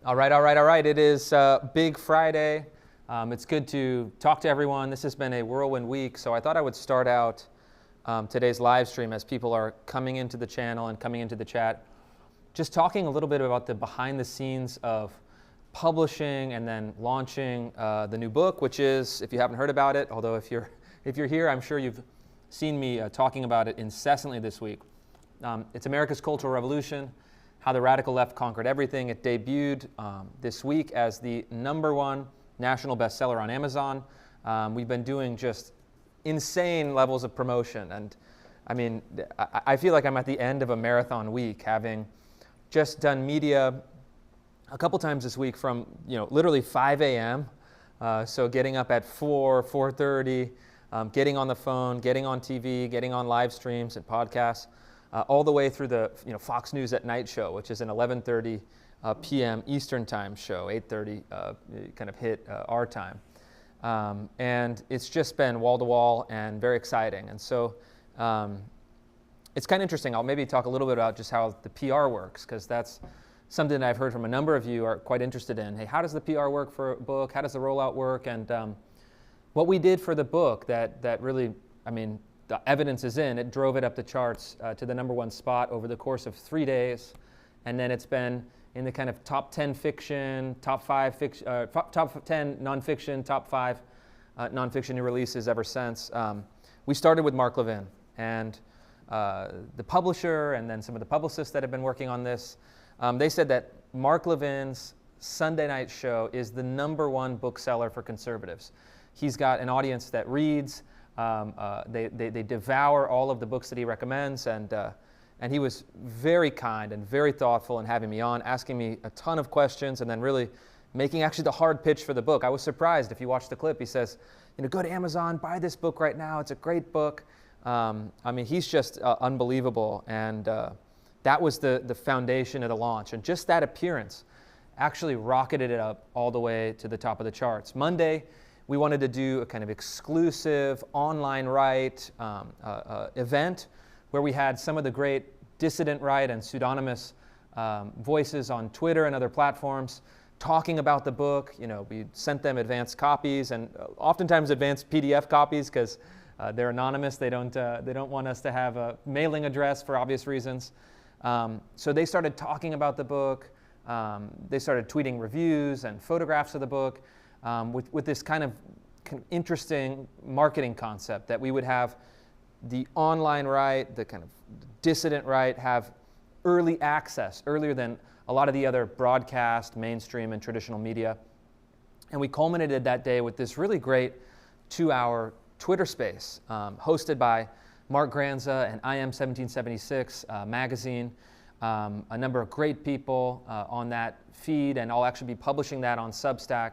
All right. It is Big Friday. It's good to talk to everyone. This has been a whirlwind week, so I thought I would start out today's live stream as people are coming into the channel and coming into the chat, just talking a little bit about the behind the scenes of publishing and then launching the new book, which is, if you haven't heard about it, although if you're here, I'm sure you've seen me talking about it incessantly this week. It's America's Cultural Revolution: How the Radical Left Conquered Everything. It debuted this week as the #1 national bestseller on Amazon. We've been doing just insane levels of promotion, and I mean, I feel like I'm at the end of a marathon week, having just done media a couple times this week from literally 5 a.m. So getting up at 4:30, getting on the phone, getting on TV, getting on live streams and podcasts. All the way through the Fox News at Night show, which is an 11:30 p.m. Eastern time show, 8:30 kind of hit our time. And it's just been wall-to-wall and very exciting. And so it's kind of interesting. I'll maybe talk a little bit about just how the PR works, because that's something that I've heard from a number of you are quite interested in. Hey, how does the PR work for a book? How does the rollout work? And what we did for the book that really, the evidence is in. It drove it up the charts to the #1 spot over the course of 3 days, and then it's been in the kind of top 10 fiction, top 10 nonfiction, top 5 nonfiction new releases ever since. We started with Mark Levin, and the publisher, and then some of the publicists that have been working on this. They said that Mark Levin's Sunday night show is the #1 bookseller for conservatives. He's got an audience that reads. They devour all of the books that he recommends, and he was very kind and very thoughtful in having me on, asking me a ton of questions, and then really making actually the hard pitch for the book. I was surprised. If you watch the clip, he says, go to Amazon, buy this book right now. It's a great book. He's just unbelievable, and that was the foundation of the launch. And just that appearance actually rocketed it up all the way to the top of the charts. Monday, we wanted to do a kind of exclusive online right event where we had some of the great dissident right and pseudonymous voices on Twitter and other platforms talking about the book. We sent them advanced copies, and oftentimes advanced PDF copies, because they're anonymous. They don't want us to have a mailing address for obvious reasons. So they started talking about the book. They started tweeting reviews and photographs of the book. With this kind of interesting marketing concept that we would have the online right, the kind of dissident right, have early access, earlier than a lot of the other broadcast, mainstream, and traditional media. And we culminated that day with this really great 2-hour Twitter space hosted by Mark Granza and I Am 1776 magazine, a number of great people on that feed, and I'll actually be publishing that on Substack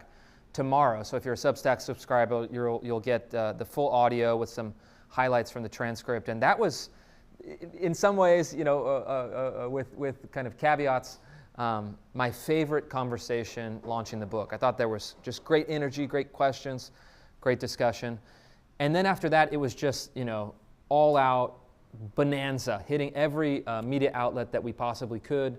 tomorrow. So if you're a Substack subscriber, you'll get the full audio with some highlights from the transcript. And that was, in some ways, with kind of caveats, my favorite conversation launching the book. I thought there was just great energy, great questions, great discussion. And then after that, it was just, all out bonanza, hitting every media outlet that we possibly could.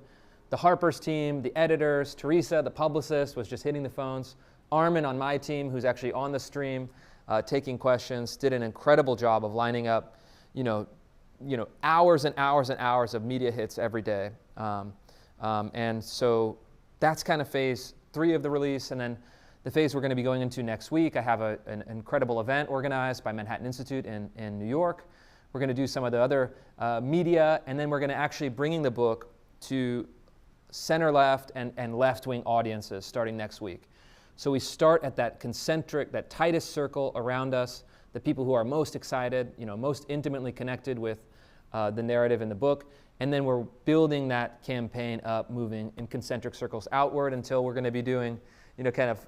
The Harper's team, the editors, Teresa, the publicist, was just hitting the phones. Armin on my team, who's actually on the stream, taking questions, did an incredible job of lining up, hours and hours and hours of media hits every day. And so that's kind of phase 3 of the release. And then the phase we're going to be going into next week, I have an incredible event organized by Manhattan Institute in New York. We're going to do some of the other media, and then we're going to actually bringing the book to center-left and left-wing audiences starting next week. So we start at that concentric, that tightest circle around us, the people who are most excited, most intimately connected with the narrative in the book, and then we're building that campaign up, moving in concentric circles outward until we're going to be doing, kind of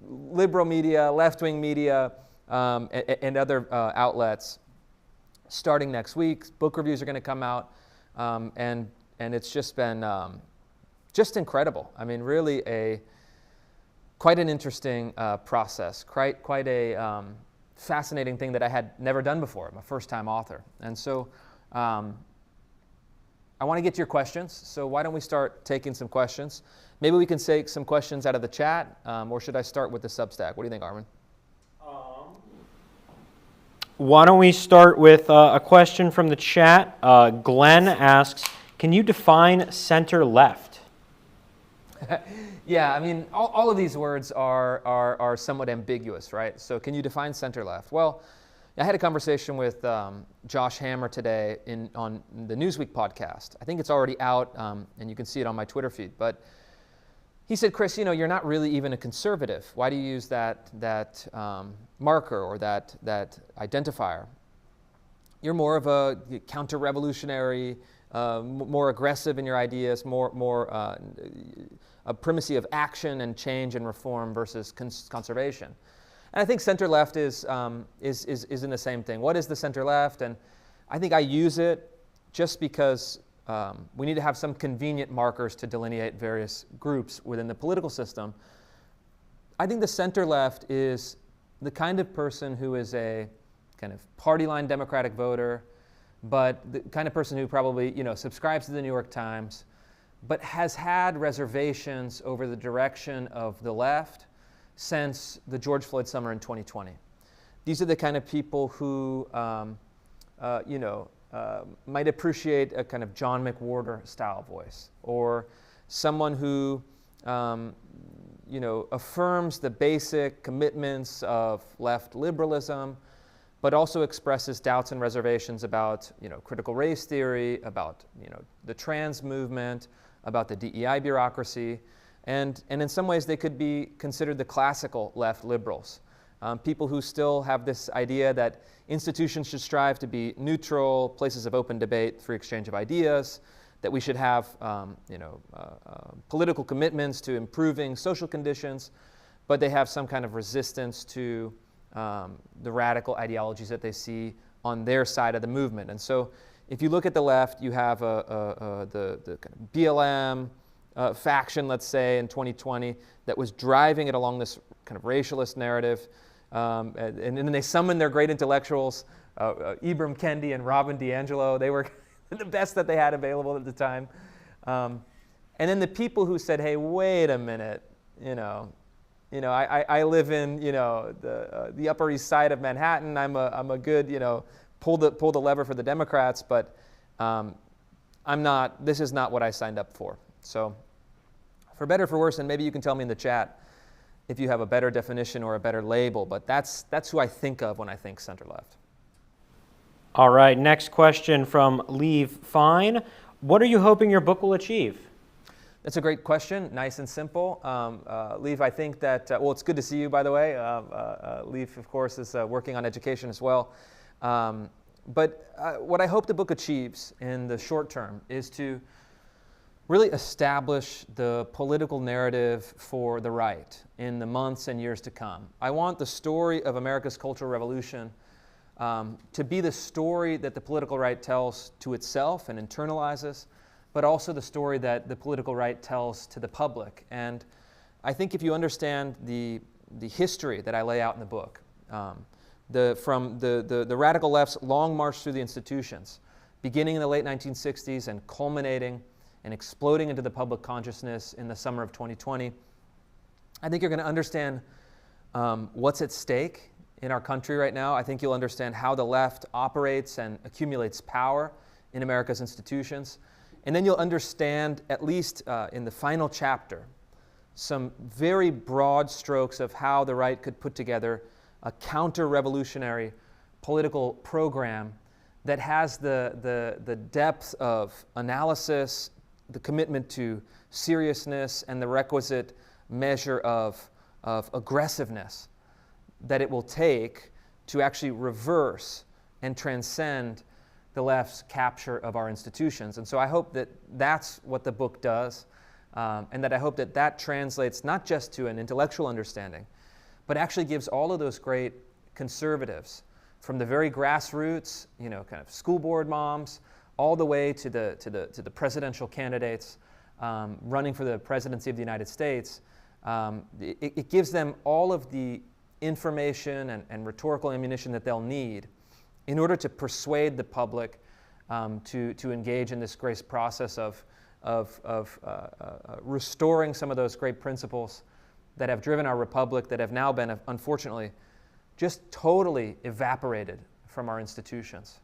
liberal media, left-wing media, and other outlets starting next week. Book reviews are going to come out, and it's just been just incredible. Really quite an interesting process, quite a fascinating thing that I had never done before. I'm a first-time author. And so I want to get to your questions, so why don't we start taking some questions? Maybe we can take some questions out of the chat, or should I start with the Substack? What do you think, Armin? Why don't we start with a question from the chat? Glenn asks, can you define center-left? Yeah, I mean, all of these words are somewhat ambiguous, right? So can you define center-left? Well, I had a conversation with Josh Hammer today on the Newsweek podcast. I think it's already out, and you can see it on my Twitter feed. But he said, Chris, you're not really even a conservative. Why do you use that marker or that identifier? You're more of a counter-revolutionary, more aggressive in your ideas, more a primacy of action and change and reform versus conservation. And I think center-left is in the same thing. What is the center-left? And I think I use it just because we need to have some convenient markers to delineate various groups within the political system. I think the center-left is the kind of person who is a kind of party-line Democratic voter, but the kind of person who probably subscribes to the New York Times, but has had reservations over the direction of the left since the George Floyd summer in 2020. These are the kind of people who, might appreciate a kind of John McWhorter style voice, or someone who, affirms the basic commitments of left liberalism, but also expresses doubts and reservations about, critical race theory, about, the trans movement, about the DEI bureaucracy. And in some ways, they could be considered the classical left liberals, people who still have this idea that institutions should strive to be neutral, places of open debate, free exchange of ideas, that we should have political commitments to improving social conditions, but they have some kind of resistance to the radical ideologies that they see on their side of the movement. And so if you look at the left, you have the kind of BLM, faction, let's say, in 2020 that was driving it along this kind of racialist narrative. And then they summoned their great intellectuals, Ibram Kendi and Robin DiAngelo. They were the best that they had available at the time. And then the people who said, hey, wait a minute, I live in, the Upper East Side of Manhattan. I'm a good, pull the lever for the Democrats, but this is not what I signed up for. So for better or for worse, and maybe you can tell me in the chat if you have a better definition or a better label, but that's who I think of when I think center-left. All right, next question from Leave Fine. What are you hoping your book will achieve? That's a great question, nice and simple. Leave, I think that, it's good to see you, by the way. Leave, of course, is working on education as well. But what I hope the book achieves in the short term is to really establish the political narrative for the right in the months and years to come. I want the story of America's Cultural Revolution to be the story that the political right tells to itself and internalizes, but also the story that the political right tells to the public. And I think if you understand the history that I lay out in the book, from the radical left's long march through the institutions, beginning in the late 1960s and culminating and exploding into the public consciousness in the summer of 2020, I think you're going to understand what's at stake in our country right now. I think you'll understand how the left operates and accumulates power in America's institutions. And then you'll understand, at least in the final chapter, some very broad strokes of how the right could put together a counter-revolutionary political program that has the depth of analysis, the commitment to seriousness, and the requisite measure of aggressiveness that it will take to actually reverse and transcend the left's capture of our institutions. And so I hope that that's what the book does, and that I hope that that translates not just to an intellectual understanding, but actually gives all of those great conservatives, from the very grassroots, kind of school board moms, all the way to the presidential candidates running for the presidency of the United States. It gives them all of the information and rhetorical ammunition that they'll need in order to persuade the public to engage in this great process of restoring some of those great principles that have driven our republic, that have now been, unfortunately, just totally evaporated from our institutions.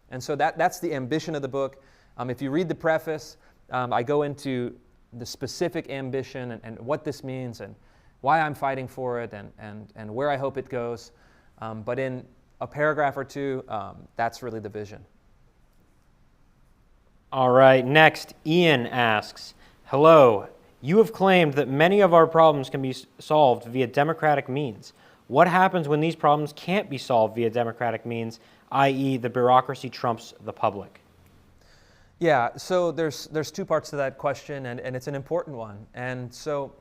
And so that's the ambition of the book. If you read the preface, I go into the specific ambition and what this means and why I'm fighting for it and where I hope it goes. But in a paragraph or two, that's really the vision. All right, next, Ian asks, hello, you have claimed that many of our problems can be solved via democratic means. What happens when these problems can't be solved via democratic means, i.e. the bureaucracy trumps the public? Yeah, so there's two parts to that question, and it's an important one. And so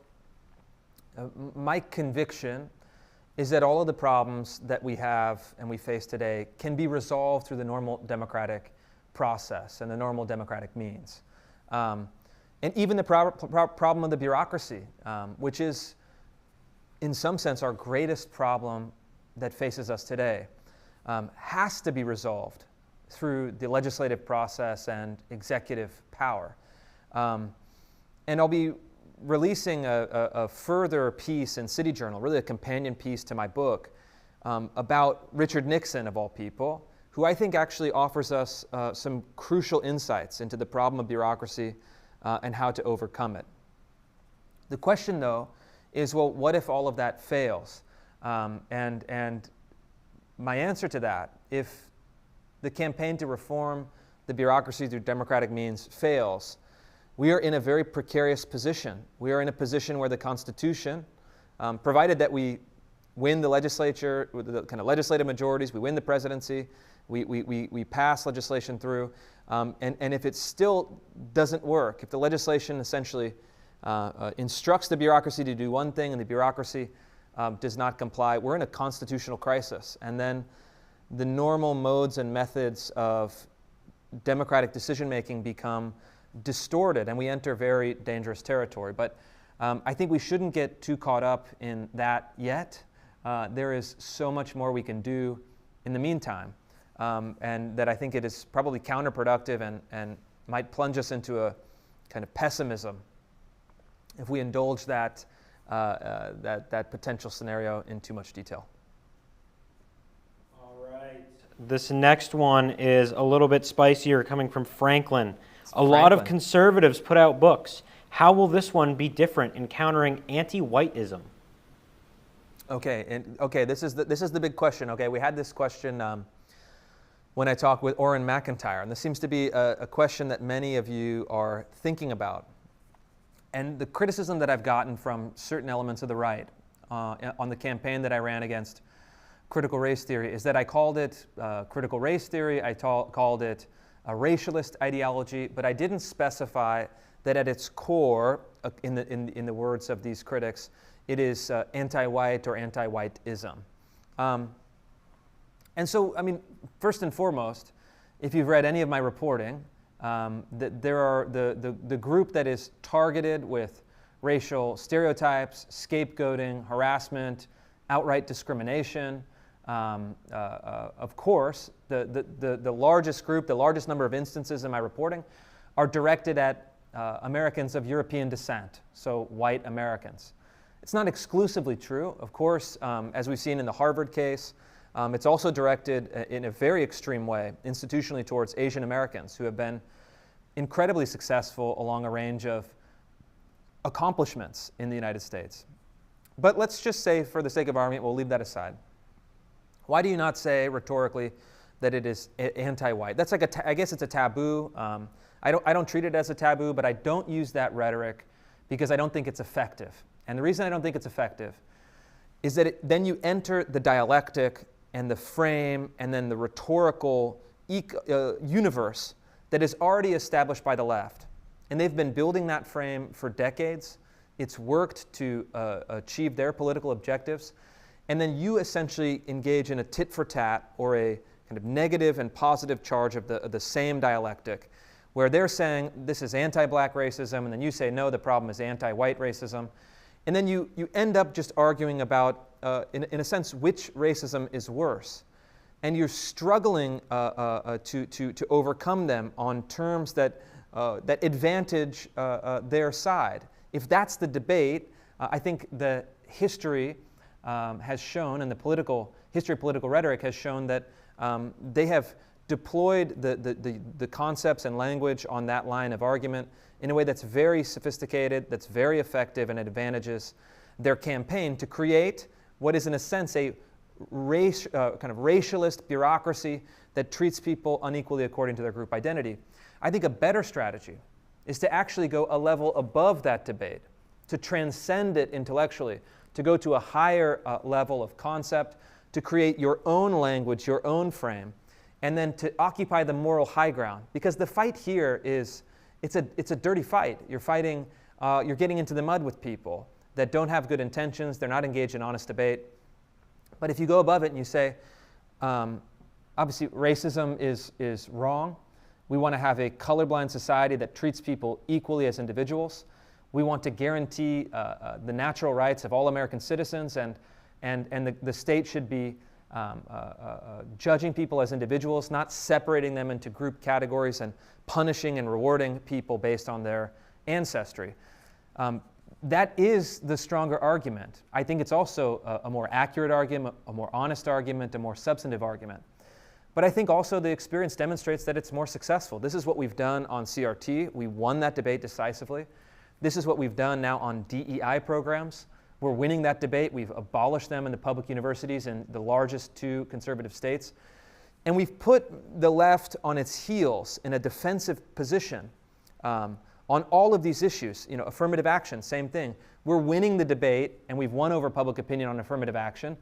my conviction is that all of the problems that we have and we face today can be resolved through the normal democratic process and the normal democratic means. And even the problem of the bureaucracy, which is, in some sense, our greatest problem that faces us today, has to be resolved through the legislative process and executive power. And I'll be releasing a further piece in City Journal, really a companion piece to my book, about Richard Nixon, of all people, who I think actually offers us some crucial insights into the problem of bureaucracy and how to overcome it. The question, though, is, well, what if all of that fails? And my answer to that, if the campaign to reform the bureaucracy through democratic means fails, we are in a very precarious position. We are in a position where the Constitution, provided that we win the legislature, with the kind of legislative majorities, we win the presidency, we pass legislation through, and if it still doesn't work, if the legislation essentially instructs the bureaucracy to do one thing and the bureaucracy does not comply, we're in a constitutional crisis. And then the normal modes and methods of democratic decision-making become distorted, and we enter very dangerous territory. But I think we shouldn't get too caught up in that yet. There is so much more we can do in the meantime, and that I think it is probably counterproductive and might plunge us into a kind of pessimism if we indulge that potential scenario in too much detail. All right. This next one is a little bit spicier, coming from Franklin. A lot of conservatives put out books. How will this one be different in countering anti-whiteism? Okay, this is the big question. Okay, we had this question when I talked with Orrin McIntyre, and this seems to be a question that many of you are thinking about. And the criticism that I've gotten from certain elements of the right on the campaign that I ran against critical race theory is that I called it critical race theory, I called it a racialist ideology, but I didn't specify that at its core, in the words of these critics, it is anti-white or anti-whiteism. And so, I mean, first and foremost, if you've read any of my reporting, there are the group that is targeted with racial stereotypes, scapegoating, harassment, outright discrimination. Of course, the largest group, the largest number of instances in my reporting are directed at Americans of European descent, so white Americans. It's not exclusively true. Of course, as we've seen in the Harvard case, it's also directed in a very extreme way institutionally towards Asian Americans who have been incredibly successful along a range of accomplishments in the United States. But let's just say, for the sake of argument, we'll leave that aside. Why do you not say rhetorically that it is anti-white? That's like I guess it's a taboo. I don't treat it as a taboo, but I don't use that rhetoric because I don't think it's effective. And the reason I don't think it's effective is that then you enter the dialectic and the frame and then the rhetorical universe that is already established by the left. And they've been building that frame for decades. It's worked to achieve their political objectives. And then you essentially engage in a tit for tat or a kind of negative and positive charge of the same dialectic, where they're saying this is anti-black racism, and then you say no, the problem is anti-white racism. And then you end up just arguing about, in a sense, which racism is worse. and you're struggling to overcome them on terms that advantage their side. If that's the debate, I think the history has shown, and the history of political rhetoric has shown that they have deployed the concepts and language on that line of argument in a way that's very sophisticated, that's very effective, and advantages their campaign to create what is in a sense a kind of racialist bureaucracy that treats people unequally according to their group identity. I think a better strategy is to actually go a level above that debate, to transcend it intellectually, to go to a higher level of concept, to create your own language, your own frame, and then to occupy the moral high ground. Because the fight here it's a dirty fight. You're fighting, you're getting into the mud with people that don't have good intentions, they're not engaged in honest debate. But if you go above it and you say, obviously racism is wrong. We want to have a colorblind society that treats people equally as individuals. We want to guarantee the natural rights of all American citizens, and the state should be judging people as individuals, not separating them into group categories and punishing and rewarding people based on their ancestry. That is the stronger argument. I think it's also a more accurate argument, a more honest argument, a more substantive argument. But I think also the experience demonstrates that it's more successful. This is what we've done on CRT. We won that debate decisively. This is what we've done now on DEI programs. We're winning that debate. We've abolished them in the public universities in the largest 2 conservative states. And we've put the left on its heels in a defensive position on all of these issues. Affirmative action, same thing. We're winning the debate, and we've won over public opinion on affirmative action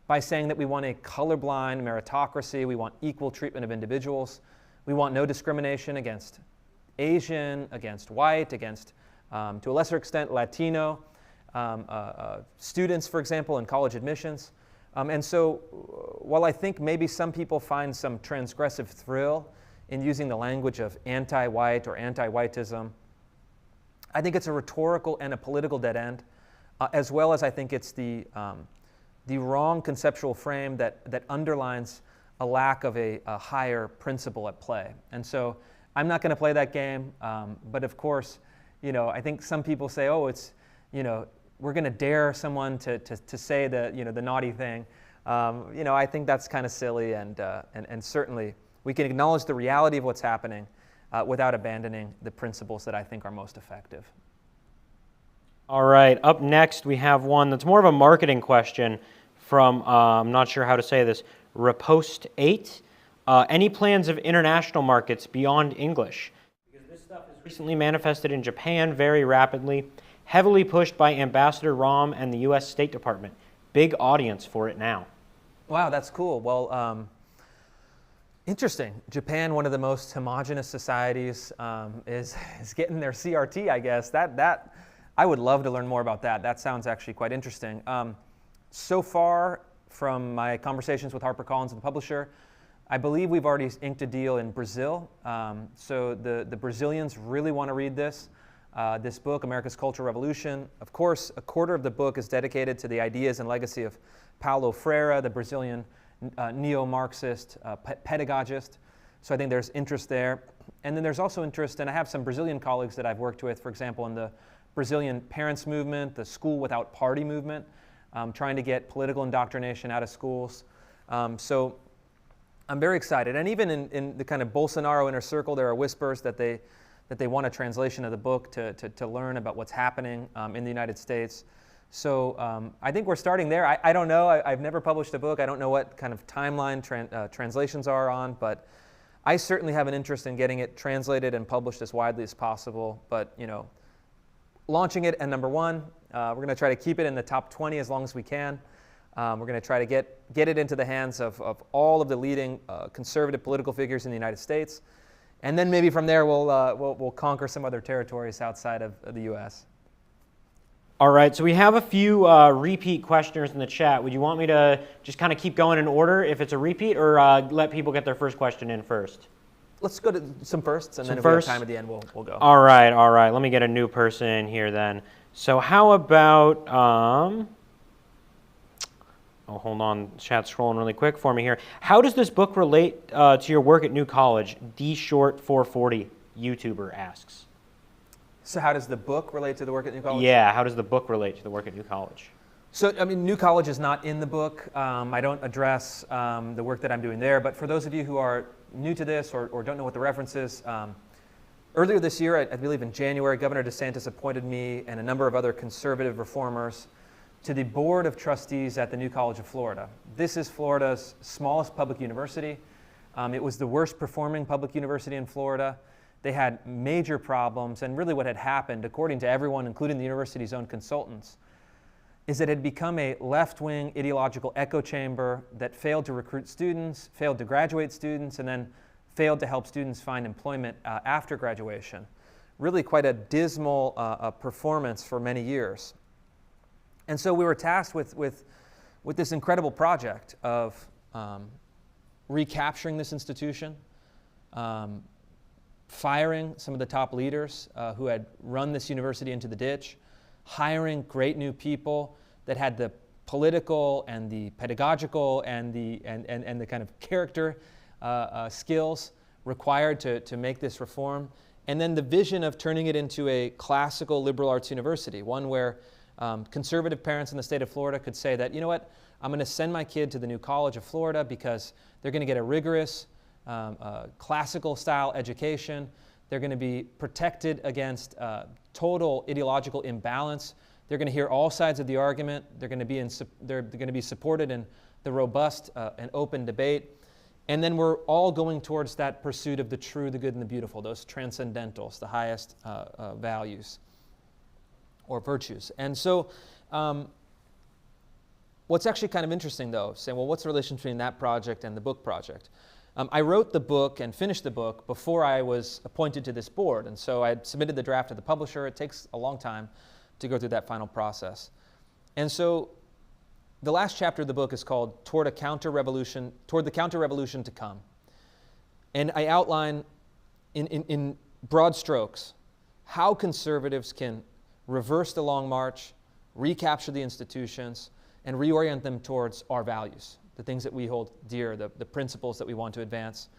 by saying that we want a colorblind meritocracy, we want equal treatment of individuals, we want no discrimination against Asian, against white, against, to a lesser extent, Latino students, for example, in college admissions. And so while I think maybe some people find some transgressive thrill in using the language of anti-white or anti-whiteism, I think it's a rhetorical and a political dead end, as well as I think it's the wrong conceptual frame that underlines a lack of a higher principle at play. And so I'm not going to play that game, but of course, I think some people say, oh, it's, we're going to dare someone to say the naughty thing. I think that's kind of silly, and certainly we can acknowledge the reality of what's happening without abandoning the principles that I think are most effective. All right, up next we have one that's more of a marketing question from, I'm not sure how to say this, Repost 8. Any plans of international markets beyond English? Because this stuff is recently manifested in Japan very rapidly, heavily pushed by Ambassador Rahm and the U.S. State Department. Big audience for it now. Wow, that's cool. Well, interesting. Japan, one of the most homogenous societies, is getting their CRT, I guess. That I would love to learn more about that. That sounds actually quite interesting. So far, from my conversations with HarperCollins, the publisher, I believe we've already inked a deal in Brazil. So the Brazilians really want to read this book, America's Cultural Revolution. Of course, a quarter of the book is dedicated to the ideas and legacy of Paulo Freire, the Brazilian neo-Marxist pedagogist. So I think there's interest there. And then there's also interest, and I have some Brazilian colleagues that I've worked with, for example, in the Brazilian parents movement, the school without party movement, trying to get political indoctrination out of schools. So I'm very excited. And even in the kind of Bolsonaro inner circle, there are whispers that they want a translation of the book to learn about what's happening in the United States. So I think we're starting there. I don't know. I've never published a book. I don't know what kind of timeline translations are on, but I certainly have an interest in getting it translated and published as widely as possible. But launching it at number 1, we're going to try to keep it in the top 20 as long as we can. We're going to try to get it into the hands of all of the leading conservative political figures in the United States. And then maybe from there we'll conquer some other territories outside of the U.S. All right, so we have a few repeat questioners in the chat. Would you want me to just kind of keep going in order if it's a repeat, or let people get their first question in first? Let's go to some firsts, and then if we have time at the end, we'll go. All right. Let me get a new person in here then. So how about, Oh, hold on, chat's scrolling really quick for me here. How does this book relate to your work at New College? DShort440 YouTuber asks. So how does the book relate to the work at New College? Yeah, how does the book relate to the work at New College? So, I mean, New College is not in the book. I don't address the work that I'm doing there. But for those of you who are new to this or don't know what the reference is, earlier this year, I believe in January, Governor DeSantis appointed me and a number of other conservative reformers to the Board of Trustees at the New College of Florida. This is Florida's smallest public university. It was the worst performing public university in Florida. They had major problems, and really what had happened, according to everyone, including the university's own consultants, is that it had become a left-wing ideological echo chamber that failed to recruit students, failed to graduate students, and then failed to help students find employment after graduation. Really quite a dismal performance for many years. And so we were tasked with this incredible project of recapturing this institution, firing some of the top leaders who had run this university into the ditch, hiring great new people that had the political and the pedagogical and the kind of character skills required to make this reform, and then the vision of turning it into a classical liberal arts university, one where conservative parents in the state of Florida could say that, you know what, I'm going to send my kid to the New College of Florida because they're going to get a rigorous classical style education. They're going to be protected against total ideological imbalance. They're going to hear all sides of the argument. They're going to be supported in the robust and open debate. And then we're all going towards that pursuit of the true, the good, and the beautiful, those transcendentals, the highest values or virtues. And so what's actually kind of interesting, though, saying, well, what's the relation between that project and the book project? I wrote the book and finished the book before I was appointed to this board. And so I had submitted the draft to the publisher. It takes a long time to go through that final process. And so the last chapter of the book is called Toward the Counter-Revolution to Come. And I outline in broad strokes how conservatives can reverse the long march, recapture the institutions, and reorient them towards our values, the things that we hold dear, the principles that we want to advance,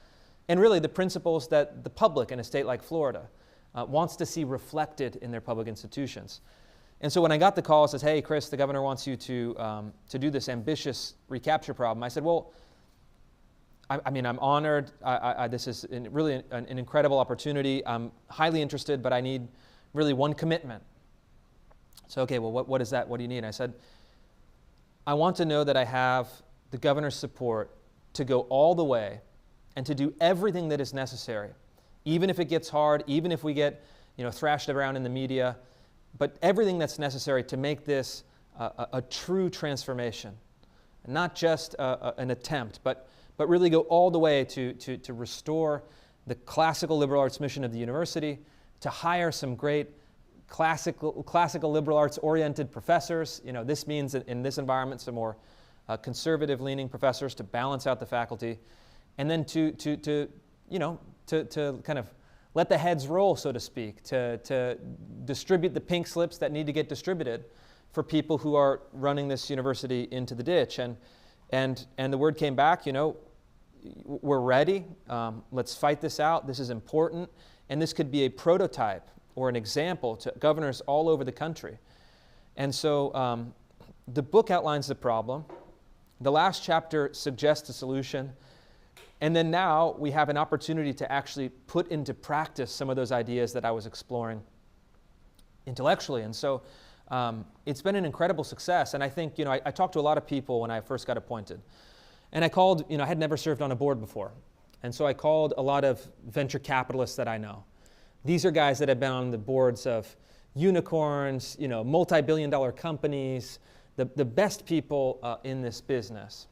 and really the principles that the public in a state like Florida wants to see reflected in their public institutions. And so when I got the call, it says, hey, Chris, the governor wants you to do this ambitious recapture problem. I said, well, I mean, I'm honored. This is really an incredible opportunity. I'm highly interested, but I need really one commitment. So, okay, well, what is that? What do you need? I said, I want to know that I have the governor's support to go all the way and to do everything that is necessary, even if it gets hard, even if we get thrashed around in the media, but everything that's necessary to make this a true transformation, not just an attempt, but really go all the way to restore the classical liberal arts mission of the university, to hire some great classical liberal arts oriented professors. This means that in this environment some more conservative-leaning professors to balance out the faculty, and then to kind of let the heads roll, so to speak, to distribute the pink slips that need to get distributed for people who are running this university into the ditch. And the word came back, we're ready. Let's fight this out. This is important, and this could be a prototype or an example to governors all over the country. And so the book outlines the problem. The last chapter suggests a solution. And then now we have an opportunity to actually put into practice some of those ideas that I was exploring intellectually. And so it's been an incredible success. And I think, I talked to a lot of people when I first got appointed. And I called, I had never served on a board before. And so I called a lot of venture capitalists that I know. These are guys that have been on the boards of unicorns, multi-billion-dollar companies, the best people in this business.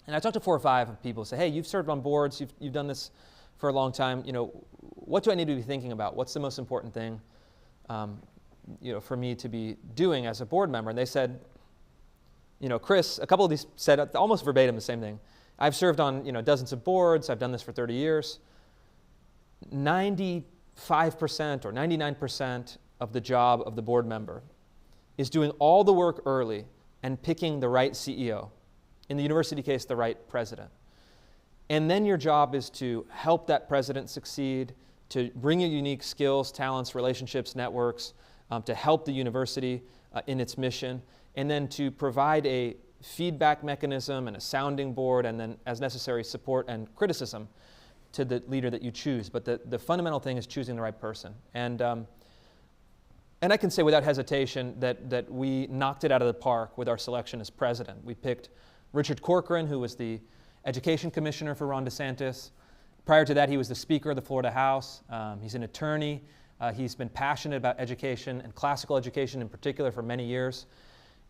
And I talked to 4 or 5 people, say, hey, you've served on boards, you've done this for a long time. What do I need to be thinking about? What's the most important thing, for me to be doing as a board member? And they said, Chris, a couple of these said almost verbatim the same thing. I've served on, dozens of boards. I've done this for 30 years. 95% or 99% of the job of the board member is doing all the work early and picking the right CEO. In the university case, the right president. And then your job is to help that president succeed, to bring your unique skills, talents, relationships, networks, to help the university in its mission, and then to provide a feedback mechanism and a sounding board, and then, as necessary, support and criticism to the leader that you choose. But the fundamental thing is choosing the right person. And I can say without hesitation that we knocked it out of the park with our selection as president. We picked Richard Corcoran, who was the education commissioner for Ron DeSantis. Prior to that, he was the Speaker of the Florida House. He's an attorney. He's been passionate about education and classical education in particular for many years.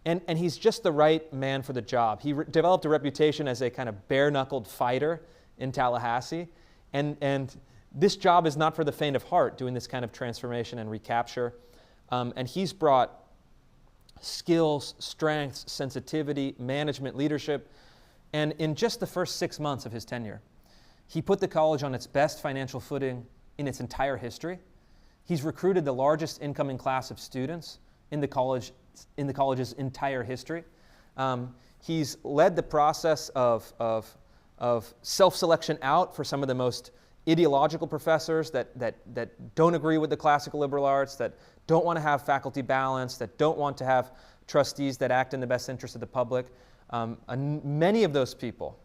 And he's just the right man for the job. He developed a reputation as a kind of bare-knuckled fighter in Tallahassee. And this job is not for the faint of heart, doing this kind of transformation and recapture. And he's brought skills, strengths, sensitivity, management, leadership. And in just the first 6 months of his tenure, he put the college on its best financial footing in its entire history. He's recruited the largest incoming class of students in the college's entire history. He's led the process of self-selection out for some of the most ideological professors that don't agree with the classical liberal arts, that don't want to have faculty balance, that don't want to have trustees that act in the best interest of the public. And many of those people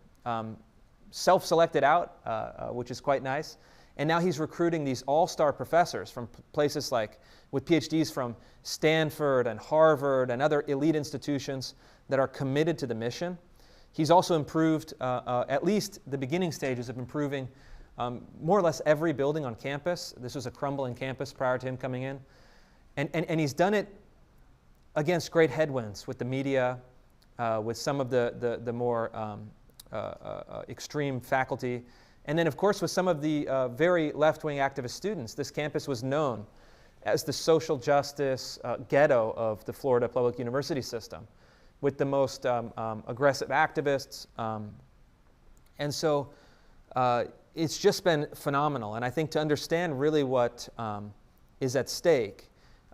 self-selected out, which is quite nice. And now he's recruiting these all-star professors from places like, with PhDs from Stanford and Harvard and other elite institutions that are committed to the mission. He's also improved, at least the beginning stages of improving more or less every building on campus. This was a crumbling campus prior to him coming in. And he's done it against great headwinds with the media, with some of the more extreme faculty, and then, of course, with some of the very left-wing activist students. This campus was known as the social justice ghetto of the Florida public university system, with the most aggressive activists. And so it's just been phenomenal. And I think to understand really what is at stake,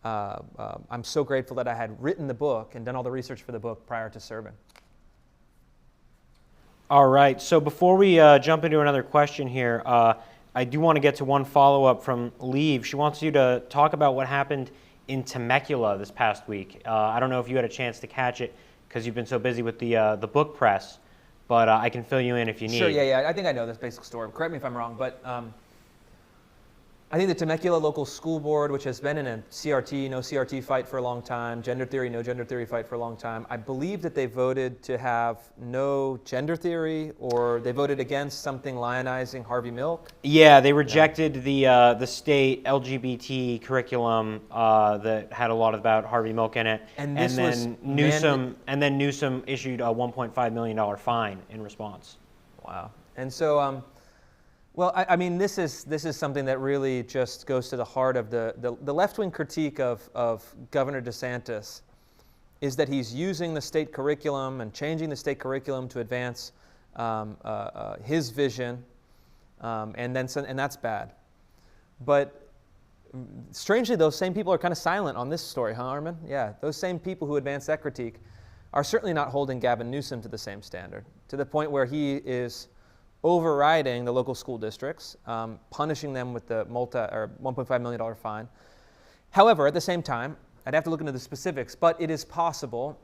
I'm so grateful that I had written the book and done all the research for the book prior to serving. All right, so before we jump into another question here, I do want to get to one follow-up from Leave. She wants you to talk about what happened in Temecula this past week. I don't know if you had a chance to catch it because you've been so busy with the book press, but I can fill you in if you need. Sure, yeah, I think I know this basic story. Correct me if I'm wrong, but I think the Temecula local school board, which has been in a CRT, no CRT fight for a long time, gender theory, no gender theory fight for a long time, I believe that they voted to have no gender theory, or they voted against something lionizing Harvey Milk. Yeah, they rejected the state LGBT curriculum that had a lot about Harvey Milk in it, and then Newsom issued a $1.5 million fine in response. Wow, and so. Well, I mean, this is something that really just goes to the heart of the left-wing critique of Governor DeSantis, is that he's using the state curriculum and changing the state curriculum to advance his vision, and that's bad. But strangely, those same people are kind of silent on this story, huh, Armin? Yeah, those same people who advance that critique are certainly not holding Gavin Newsom to the same standard, to the point where he is overriding the local school districts, punishing them with the $1.5 million fine. However, at the same time, I'd have to look into the specifics, but it is possible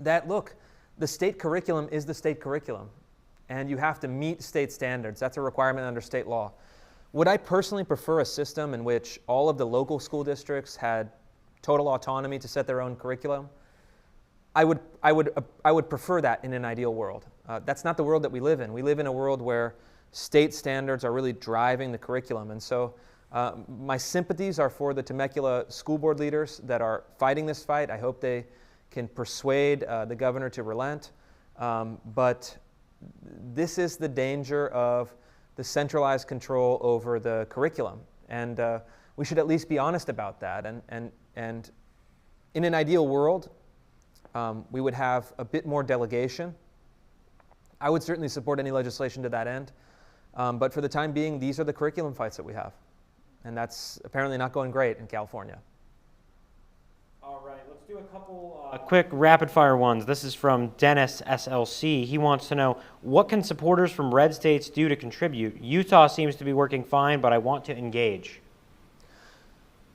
that, look, the state curriculum is the state curriculum, and you have to meet state standards. That's a requirement under state law. Would I personally prefer a system in which all of the local school districts had total autonomy to set their own curriculum? I would prefer that in an ideal world. That's not the world that we live in. We live in a world where state standards are really driving the curriculum. And so my sympathies are for the Temecula school board leaders that are fighting this fight. I hope they can persuade the governor to relent. But this is the danger of the centralized control over the curriculum. And we should at least be honest about that. And in an ideal world, we would have a bit more delegation. I would certainly support any legislation to that end. But for the time being, these are the curriculum fights that we have. And that's apparently not going great in California. All right, let's do a couple quick rapid-fire ones. This is from Dennis SLC. He wants to know, what can supporters from red states do to contribute? Utah seems to be working fine, but I want to engage.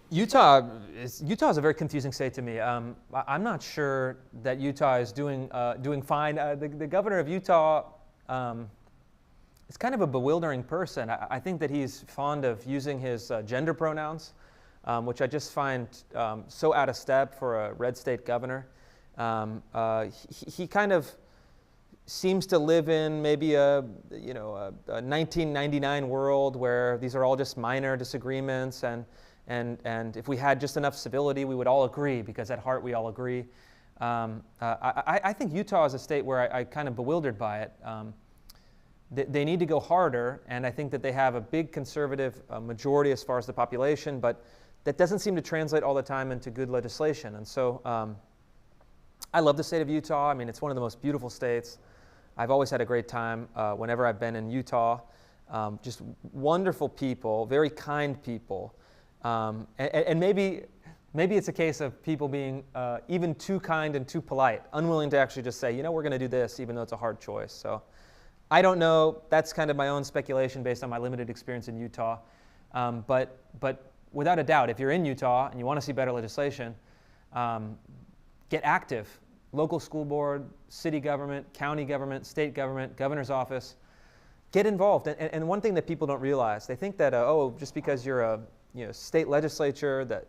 Utah is a very confusing state to me. I'm not sure that Utah is doing fine. The governor of Utah is kind of a bewildering person. I think that he's fond of using his gender pronouns, which I just find so out of step for a red state governor. He kind of seems to live in maybe a 1999 world where these are all just minor disagreements, and if we had just enough civility, we would all agree, because at heart we all agree. I think Utah is a state where I kind of bewildered by it. They need to go harder, and I think that they have a big conservative majority as far as the population, but that doesn't seem to translate all the time into good legislation. And so I love the state of Utah. I mean, it's one of the most beautiful states. I've always had a great time whenever I've been in Utah. Just wonderful people, very kind people. And maybe it's a case of people being even too kind and too polite, unwilling to actually just say, we're going to do this, even though it's a hard choice. So I don't know. That's kind of my own speculation based on my limited experience in Utah. But without a doubt, if you're in Utah and you want to see better legislation, get active. Local school board, city government, county government, state government, governor's office. Get involved. And one thing that people don't realize, they think that, just because you're a state legislator, that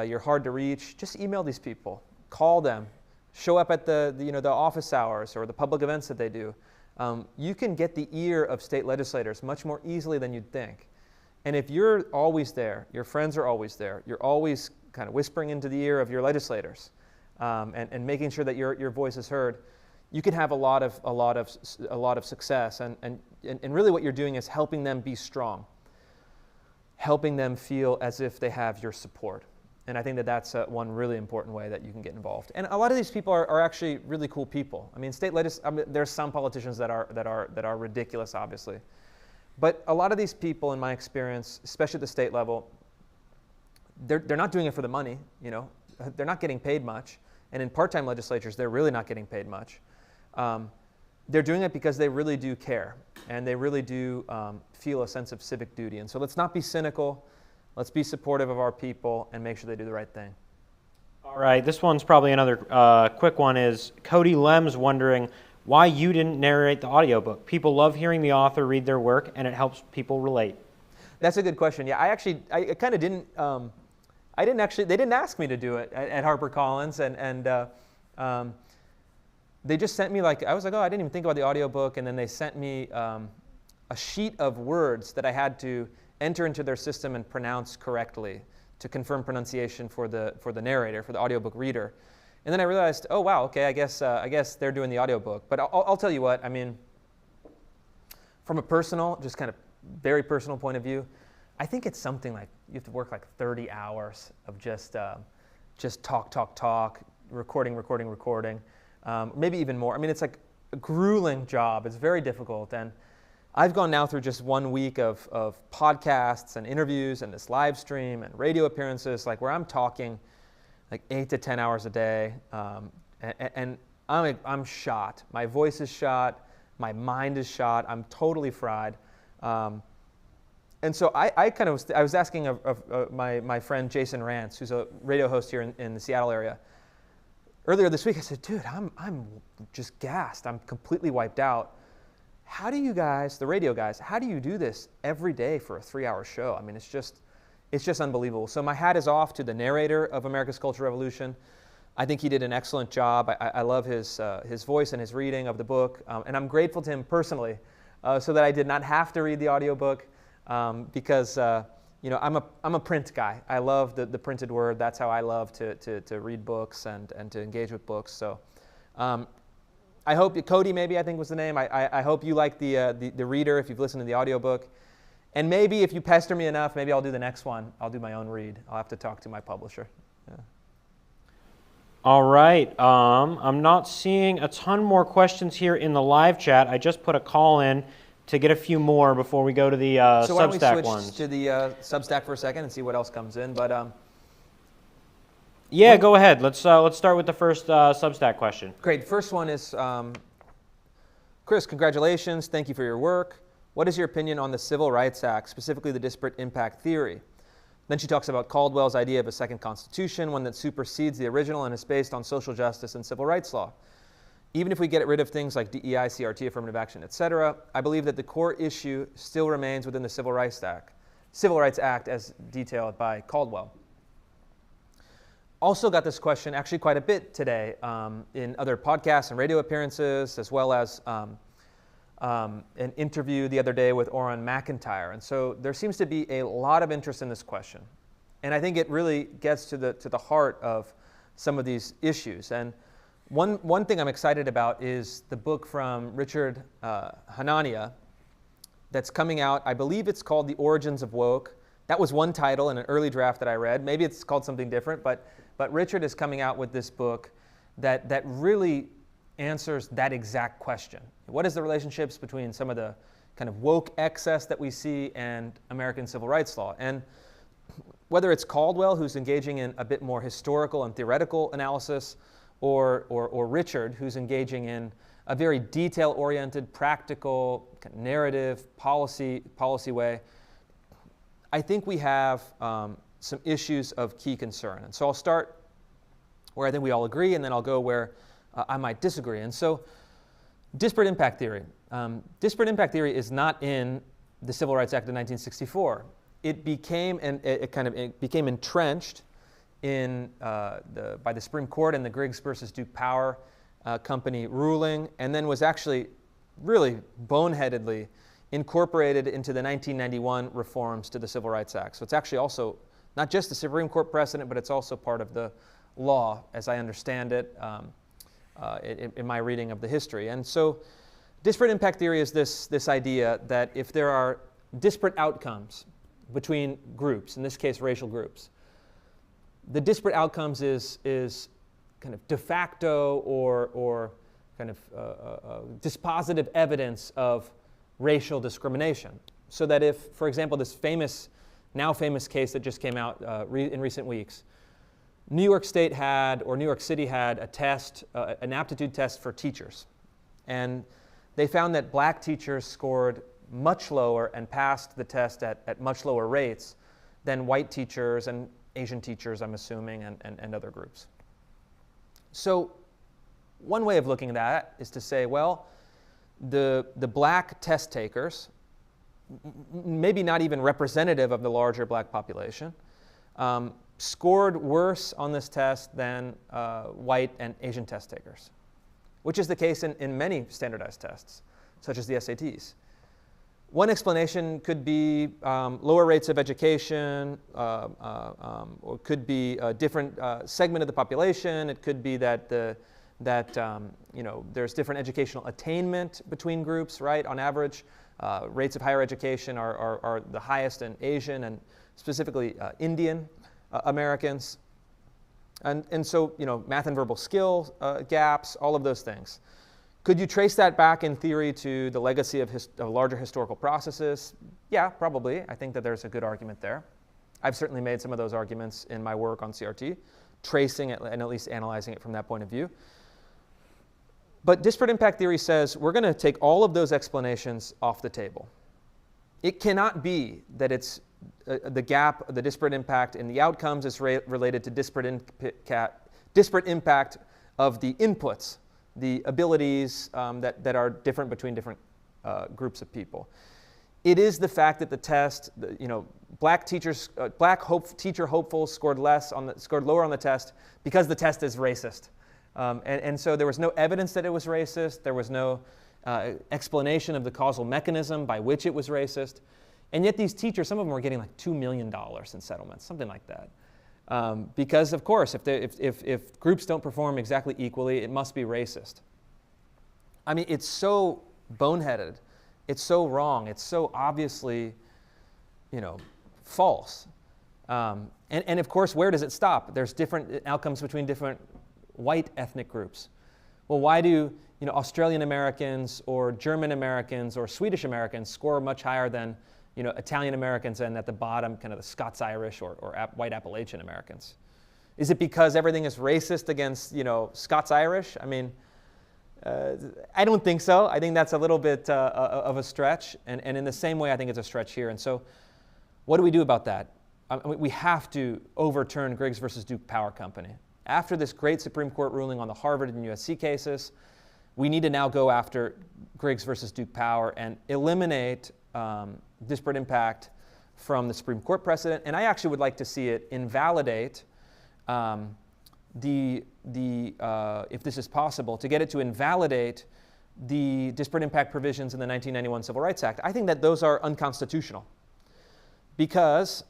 you're hard to reach, just email these people, call them, show up at the office hours or the public events that they do. You can get the ear of state legislators much more easily than you'd think. And if you're always there, your friends are always there, you're always kind of whispering into the ear of your legislators and making sure that your voice is heard, you can have a lot of success. And really what you're doing is helping them be strong, helping them feel as if they have your support. And I think that that's one really important way that you can get involved. And a lot of these people are actually really cool people. I mean, there's some politicians that are ridiculous, obviously. But a lot of these people, in my experience, especially at the state level, they're not doing it for the money. They're not getting paid much. And in part-time legislatures, they're really not getting paid much. They're doing it because they really do care, and they really do feel a sense of civic duty. And so let's not be cynical. Let's be supportive of our people and make sure they do the right thing. All right, this one's probably another quick one. Is Cody Lem's wondering why you didn't narrate the audiobook. People love hearing the author read their work, and it helps people relate. That's a good question. Yeah, I kind of didn't. They didn't ask me to do it at HarperCollins, and they just sent me I was like, I didn't even think about the audiobook, and then they sent me a sheet of words that I had to enter into their system and pronounce correctly to confirm pronunciation for the narrator, for the audiobook reader. And then I realized, oh wow, okay, I guess they're doing the audiobook. But I'll tell you what, I mean, from a personal, just kind of very personal point of view, I think it's something like you have to work 30 hours of just talk, recording, maybe even more. I mean, it's like a grueling job. It's very difficult. And I've gone now through just 1 week of podcasts and interviews and this live stream and radio appearances, where I'm talking 8 to 10 hours a day, and I'm shot. My voice is shot. My mind is shot. I'm totally fried. And so I was asking of my friend Jason Rance, who's a radio host here in the Seattle area. Earlier this week, I said, dude, I'm just gassed. I'm completely wiped out. How do you guys, the radio guys, how do you do this every day for a 3-hour show? I mean, it's just unbelievable. So my hat is off to the narrator of America's Cultural Revolution. I think he did an excellent job. I love his voice and his reading of the book. And I'm grateful to him personally so that I did not have to read the audiobook because I'm a print guy. I love the printed word. That's how I love to read books and to engage with books. So I hope, Cody maybe I think was the name. I hope you like the reader if you've listened to the audiobook. And maybe if you pester me enough, maybe I'll do the next one. I'll do my own read. I'll have to talk to my publisher. Yeah. All right. I'm not seeing a ton more questions here in the live chat. I just put a call in to get a few more before we go to the so why don't we Substack switch ones. to the Substack for a second and see what else comes in. But Yeah, go ahead. Let's start with the first Substack question. Great. First one is, Chris, congratulations. Thank you for your work. What is your opinion on the Civil Rights Act, specifically the disparate impact theory? Then she talks about Caldwell's idea of a second constitution, one that supersedes the original and is based on social justice and civil rights law. Even if we get rid of things like DEI, CRT, affirmative action, etc., I believe that the core issue still remains within the Civil Rights Act as detailed by Caldwell. Also got this question actually quite a bit today in other podcasts and radio appearances, as well as an interview the other day with Orrin McIntyre. And so there seems to be a lot of interest in this question. And I think it really gets to the heart of some of these issues. And one thing I'm excited about is the book from Richard Hanania that's coming out. I believe it's called The Origins of Woke. That was one title in an early draft that I read. Maybe it's called something different, but Richard is coming out with this book that really answers that exact question. What is the relationships between some of the kind of woke excess that we see and American civil rights law? And whether it's Caldwell, who's engaging in a bit more historical and theoretical analysis, or Richard, who's engaging in a very detail-oriented, practical, kind of narrative, policy way, I think we have some issues of key concern. And so I'll start where I think we all agree, and then I'll go where I might disagree. And so disparate impact theory. Disparate impact theory is not in the Civil Rights Act of 1964. It became entrenched in by the Supreme Court in the Griggs versus Duke Power Company ruling, and then was actually really boneheadedly incorporated into the 1991 reforms to the Civil Rights Act. So it's actually also not just the Supreme Court precedent, but it's also part of the law, as I understand it, in my reading of the history. And so disparate impact theory is this idea that if there are disparate outcomes between groups, in this case racial groups, the disparate outcomes is kind of de facto or kind of dispositive evidence of racial discrimination. So that if, for example, this now famous case that just came out in recent weeks, New York State had, or New York City had, a test, an aptitude test for teachers. And they found that black teachers scored much lower and passed the test at much lower rates than white teachers and Asian teachers, I'm assuming, and other groups. So one way of looking at that is to say, well, the black test takers, maybe not even representative of the larger black population, scored worse on this test than white and Asian test takers, which is the case in many standardized tests, such as the SATs. One explanation could be lower rates of education, or could be a different segment of the population. It could be that there's different educational attainment between groups, right? On average, rates of higher education are the highest in Asian and specifically Indian Americans. And so, math and verbal skill gaps, all of those things. Could you trace that back in theory to the legacy of larger historical processes? Yeah, probably. I think that there's a good argument there. I've certainly made some of those arguments in my work on CRT, tracing it and at least analyzing it from that point of view. But disparate impact theory says we're going to take all of those explanations off the table. It cannot be that it's the gap, the disparate impact in the outcomes is related to disparate impact of the inputs, the abilities that are different between different groups of people. It is the fact that the test, black teacher hopefuls scored lower on the test because the test is racist, and so there was no evidence that it was racist. There was no explanation of the causal mechanism by which it was racist, and yet these teachers, some of them were getting like $2 million in settlements, something like that. Because of course, if groups don't perform exactly equally, it must be racist. I mean, it's so boneheaded, it's so wrong, it's so obviously, false. And of course, where does it stop? There's different outcomes between different white ethnic groups. Well, why do Australian Americans or German Americans or Swedish Americans score much higher than Italian Americans and at the bottom, kind of the Scots-Irish or white Appalachian Americans? Is it because everything is racist against, Scots-Irish? I mean, I don't think so. I think that's a little bit of a stretch. And in the same way, I think it's a stretch here. And so what do we do about that? We have to overturn Griggs versus Duke Power Company. After this great Supreme Court ruling on the Harvard and USC cases, we need to now go after Griggs versus Duke Power and eliminate disparate impact from the Supreme Court precedent. And I actually would like to see it invalidate if this is possible, to get it to invalidate the disparate impact provisions in the 1991 Civil Rights Act. I think that those are unconstitutional because,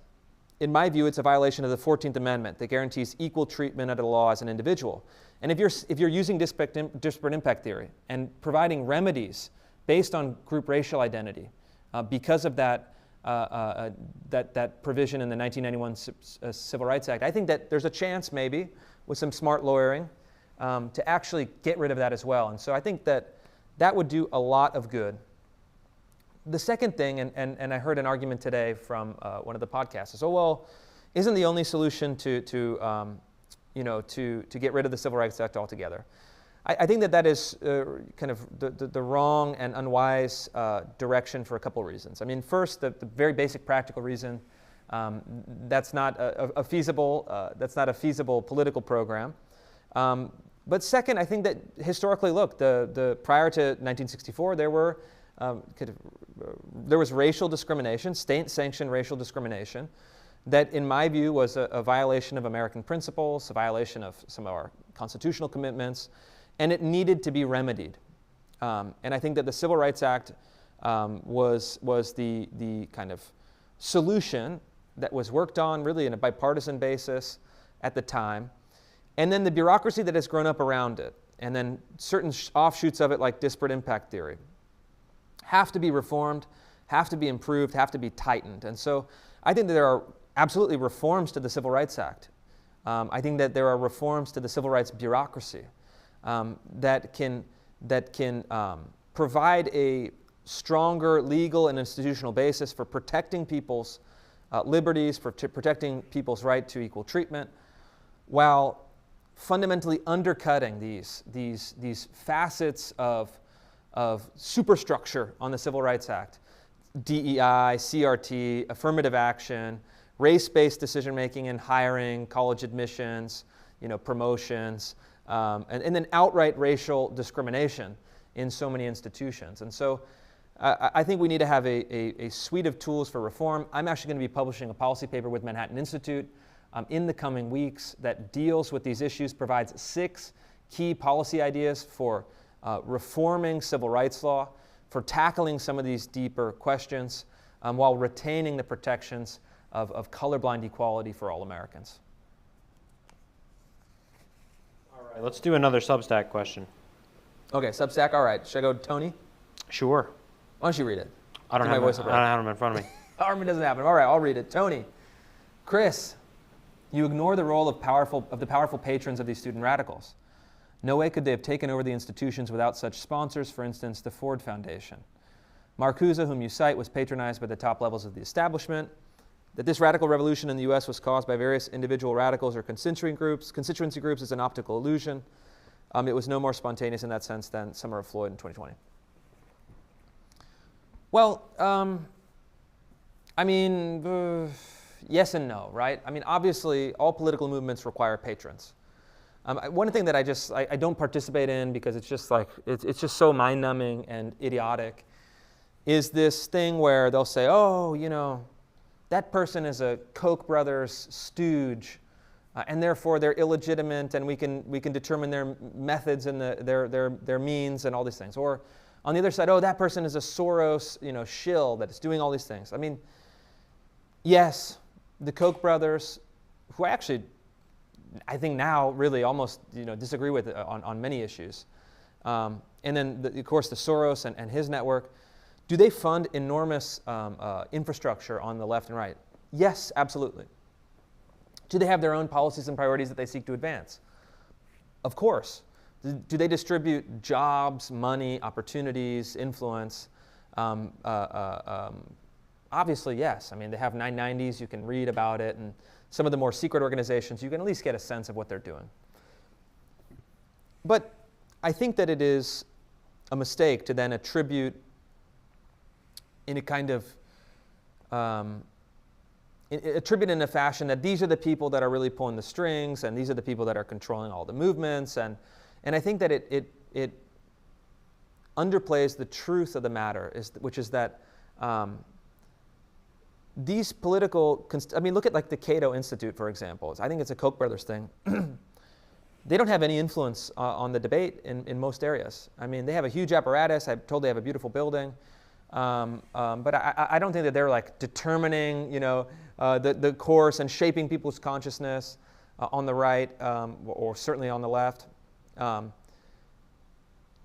in my view, it's a violation of the 14th Amendment that guarantees equal treatment under the law as an individual. And if you're using disparate impact theory and providing remedies based on group racial identity because of that provision in the 1991 Civil Rights Act, I think that there's a chance maybe with some smart lawyering to actually get rid of that as well. And so I think that would do a lot of good. The second thing, and I heard an argument today from one of the podcasts, is, isn't the only solution to get rid of the Civil Rights Act altogether? I think that is kind of the wrong and unwise direction for a couple reasons. I mean, first, the very basic practical reason that's not a feasible political program. But second, I think that historically, look, the prior to 1964, there was racial discrimination, state-sanctioned racial discrimination, that in my view was a violation of American principles, a violation of some of our constitutional commitments, and it needed to be remedied. And I think that the Civil Rights Act was the kind of solution that was worked on really in a bipartisan basis at the time. And then the bureaucracy that has grown up around it, and then certain offshoots of it like disparate impact theory, have to be reformed, have to be improved, have to be tightened. And so I think that there are absolutely reforms to the Civil Rights Act. I think that there are reforms to the civil rights bureaucracy that can provide a stronger legal and institutional basis for protecting people's liberties, for protecting people's right to equal treatment, while fundamentally undercutting these facets of superstructure on the Civil Rights Act: DEI, CRT, affirmative action, race-based decision-making in hiring, college admissions, promotions, and then outright racial discrimination in so many institutions. And so I think we need to have a suite of tools for reform. I'm actually going to be publishing a policy paper with Manhattan Institute in the coming weeks that deals with these issues, provides 6 key policy ideas for reforming civil rights law, for tackling some of these deeper questions while retaining the protections of colorblind equality for all Americans. All right, let's do another Substack question. Okay, Substack, all right. Should I go to Tony? Sure. Why don't you read it? I don't have them in front of me. Armin doesn't have it. All right, I'll read it. Tony. Chris, you ignore the role of the powerful patrons of these student radicals. No way could they have taken over the institutions without such sponsors, for instance, the Ford Foundation. Marcuse, whom you cite, was patronized by the top levels of the establishment. That this radical revolution in the U.S. was caused by various individual radicals or constituency groups is an optical illusion. It was no more spontaneous in that sense than Summer of Floyd in 2020. Well, yes and no, right? I mean, obviously, all political movements require patrons. One thing that I don't participate in because it's just it's just so mind-numbing and idiotic is this thing where they'll say, that person is a Koch brothers stooge, and therefore they're illegitimate, and we can determine their methods and their means and all these things. Or on the other side, that person is a Soros shill that is doing all these things. I mean, yes, the Koch brothers, who I think now really almost disagree with on many issues, and then of course the Soros and his network. Do they fund enormous infrastructure on the left and right? Yes, absolutely. Do they have their own policies and priorities that they seek to advance? Of course. Do they distribute jobs, money, opportunities, influence? Obviously, yes. I mean, they have 990s. You can read about it and some of the more secret organizations, you can at least get a sense of what they're doing. But I think that it is a mistake to then attribute in a kind of attribute in a fashion that these are the people that are really pulling the strings, and these are the people that are controlling all the movements, and I think that it underplays the truth of the matter, which is that these political, I mean, look at like the Cato Institute, for example. I think it's a Koch brothers thing. They don't have any influence on the debate in most areas. I mean, they have a huge apparatus. I'm told they have a beautiful building. But I don't think that they're like determining, the course and shaping people's consciousness on the right or certainly on the left.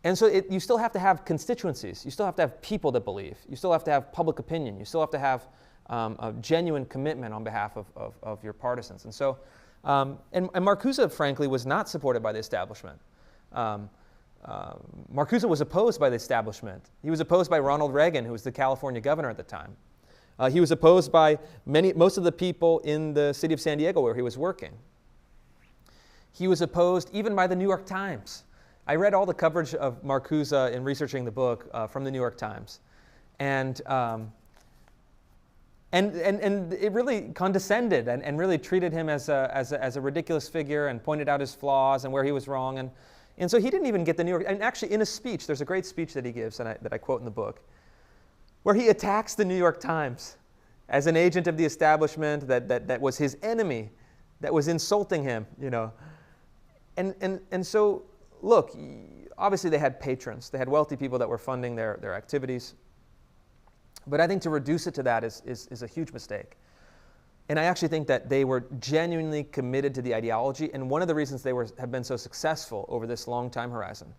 And so you still have to have constituencies. You still have to have people that believe. You still have to have public opinion. You still have to have a genuine commitment on behalf of your partisans. And so, and Marcuse, frankly, was not supported by the establishment. Marcuse was opposed by the establishment. He was opposed by Ronald Reagan, who was the California governor at the time. He was opposed by most of the people in the city of San Diego where he was working. He was opposed even by the New York Times. I read all the coverage of Marcuse in researching the book from the New York Times. And it really condescended and really treated him as a ridiculous figure and pointed out his flaws and where he was wrong. And so he didn't even get the New York, and actually in a speech, there's a great speech that he gives that I quote in the book, where he attacks the New York Times as an agent of the establishment that was his enemy, that was insulting him, And so, look, obviously they had patrons. They had wealthy people that were funding their activities. But I think to reduce it to that is a huge mistake. And I actually think that they were genuinely committed to the ideology. And one of the reasons they have been so successful over this long time horizon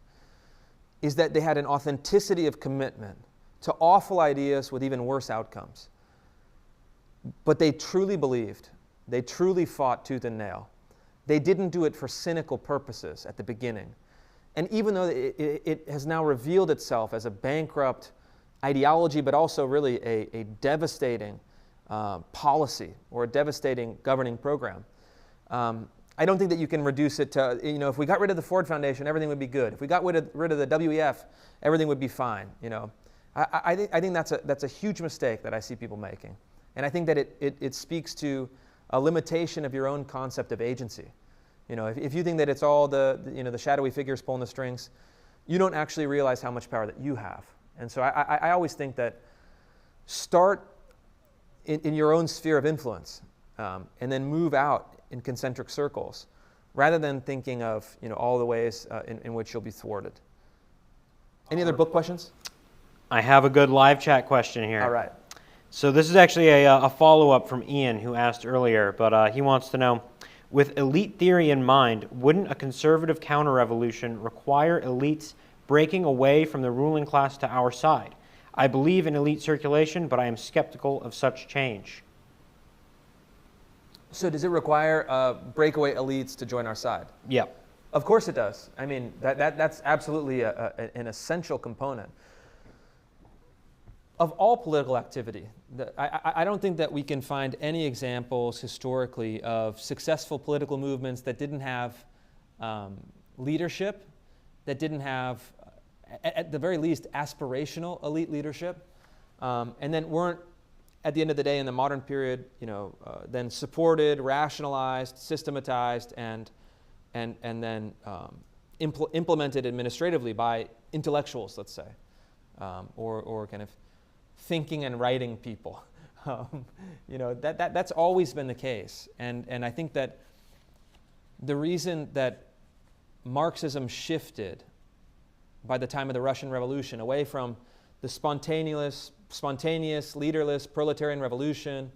is that they had an authenticity of commitment to awful ideas with even worse outcomes. But they truly believed. They truly fought tooth and nail. They didn't do it for cynical purposes at the beginning. And even though it has now revealed itself as a bankrupt ideology, but also really a devastating policy or a devastating governing program. I don't think that you can reduce it to, if we got rid of the Ford Foundation, everything would be good. If we got rid of the WEF, everything would be fine. I think that's a huge mistake that I see people making. And I think that it speaks to a limitation of your own concept of agency. If you think that it's all the shadowy figures pulling the strings, you don't actually realize how much power that you have. And so I always think that start in your own sphere of influence, and then move out in concentric circles, rather than thinking of all the ways in which you'll be thwarted. Any other book questions? I have a good live chat question here. All right. So this is actually a follow-up from Ian, who asked earlier, but he wants to know, with elite theory in mind, wouldn't a conservative counter-revolution require elites breaking away from the ruling class to our side? I believe in elite circulation, but I am skeptical of such change. So does it require breakaway elites to join our side? Yeah. Of course it does. I mean, that's absolutely an essential component of all political activity. I don't think that we can find any examples historically of successful political movements that didn't have leadership, that didn't have, at the very least, aspirational elite leadership, and then weren't, at the end of the day in the modern period, then supported, rationalized, systematized, and then implemented administratively by intellectuals, let's say, or kind of thinking and writing people. That's always been the case, and I think that the reason that Marxism shifted by the time of the Russian Revolution away from the spontaneous, leaderless proletarian revolution,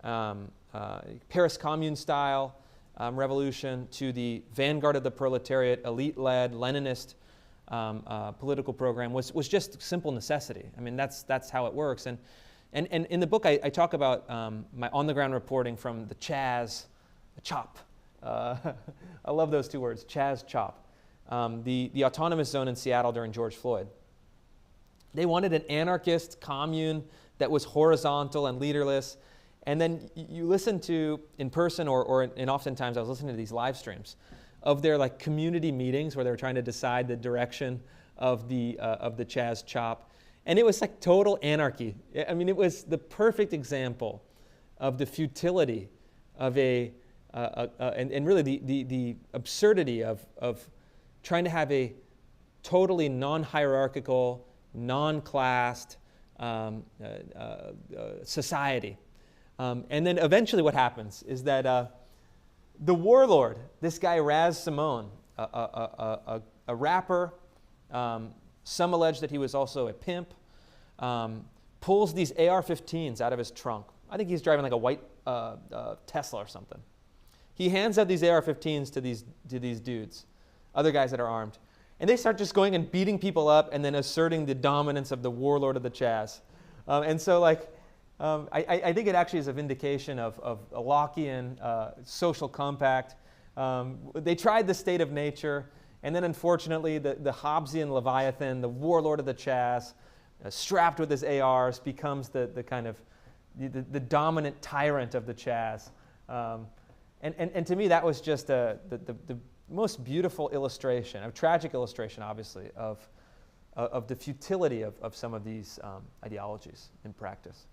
Paris Commune style revolution, to the vanguard of the proletariat, elite-led, Leninist political program was just simple necessity. I mean, that's how it works. And in the book, I talk about my on-the-ground reporting from the Chaz, the CHOP. I love those two words, Chaz, CHOP. The autonomous zone in Seattle during George Floyd. They wanted an anarchist commune that was horizontal and leaderless, And then you listen to in person and oftentimes I was listening to these live streams of their like community meetings where they were trying to decide the direction of the Chaz Chop. And it was like total anarchy. I mean, it was the perfect example of the futility of and really the absurdity of trying to have a totally non-hierarchical, non-classed society. And then eventually what happens is that the warlord, this guy Raz Simone, a rapper, some allege that he was also a pimp, pulls these AR-15s out of his trunk. I think he's driving like a white Tesla or something. He hands out these AR-15s to these dudes, other guys that are armed. And they start just going and beating people up and then asserting the dominance of the warlord of the Chaz. And so like, I think it actually is a vindication of a Lockean social compact. They tried the state of nature, and then unfortunately the Hobbesian Leviathan, the warlord of the Chaz, strapped with his ARs, becomes the kind of the dominant tyrant of the Chaz. And to me that was just the most beautiful illustration, a tragic illustration obviously, of the futility of some of these ideologies in practice.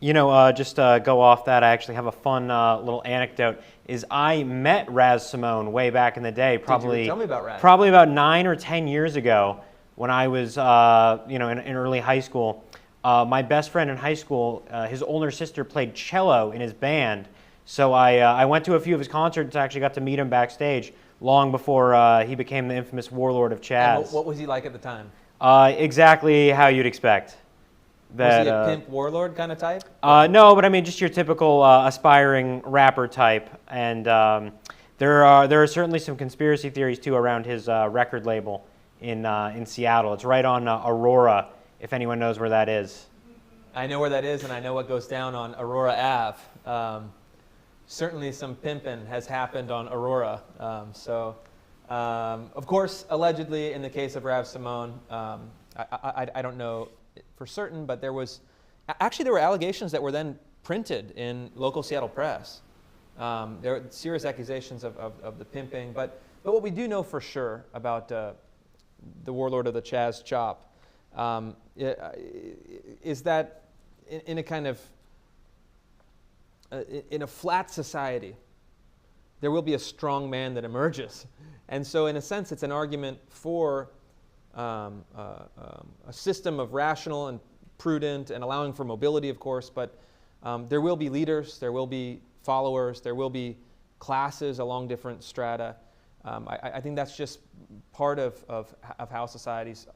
You know, just go off that, I actually have a fun little anecdote. Is I met Raz Simone way back in the day, probably Tell me about Raz. Probably about 9 or 10 years ago, when I was in early high school. My best friend in high school, his older sister played cello in his band, so I went to a few of his concerts. I actually got to meet him backstage long before he became the infamous warlord of Chaz. And what was he like at the time? Exactly how you'd expect. Was he a pimp warlord kind of type? No, but I mean just your typical aspiring rapper type. And there are certainly some conspiracy theories too around his record label in Seattle. It's right on Aurora, if anyone knows where that is. I know where that is, and I know what goes down on Aurora Ave. Certainly some pimping has happened on Aurora. Of course, allegedly in the case of Rav Simone, I don't know for certain, but there were allegations that were then printed in local Seattle press. There were serious accusations of the pimping, but what we do know for sure about the warlord of the Chaz Chop is that in a kind of in a flat society, there will be a strong man that emerges. And so in a sense, it's an argument for a system of rational and prudent and allowing for mobility, of course, but there will be leaders, there will be followers, there will be classes along different strata. I think that's just part of how societies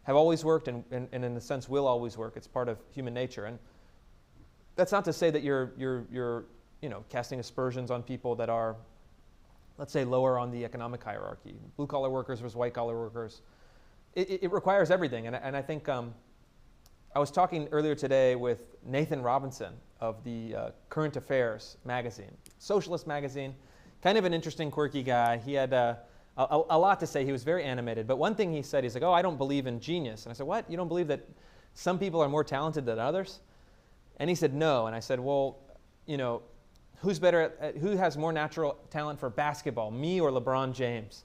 have always worked and in a sense will always work. It's part of human nature. And that's not to say that you're casting aspersions on people that are, let's say, lower on the economic hierarchy, blue-collar workers versus white-collar workers. It requires everything. And I think I was talking earlier today with Nathan Robinson of the Current Affairs magazine, socialist magazine, kind of an interesting, quirky guy. He had a lot to say. He was very animated. But one thing he said, he's like, oh, I don't believe in genius. And I said, what? You don't believe that some people are more talented than others? And he said, no. And I said, well, who's better who has more natural talent for basketball, me or LeBron James?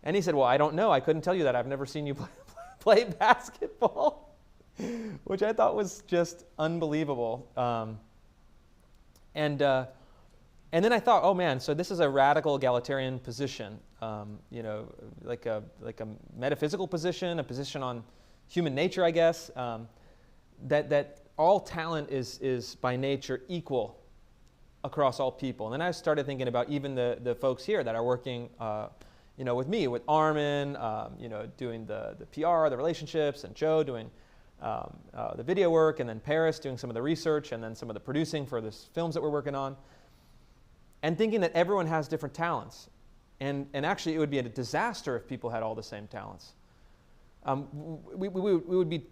And he said, well, I don't know. I couldn't tell you that. I've never seen you play basketball, which I thought was just unbelievable. And then I thought, oh man, so this is a radical egalitarian position, like a metaphysical position, a position on human nature, I guess, that all talent is by nature equal across all people. And then I started thinking about even the folks here that are working, with me, with Armin, doing the PR, the relationships, and Joe doing the video work, and then Paris doing some of the research, and then some of the producing for the films that we're working on. And thinking that everyone has different talents. And actually it would be a disaster if people had all the same talents. We would be,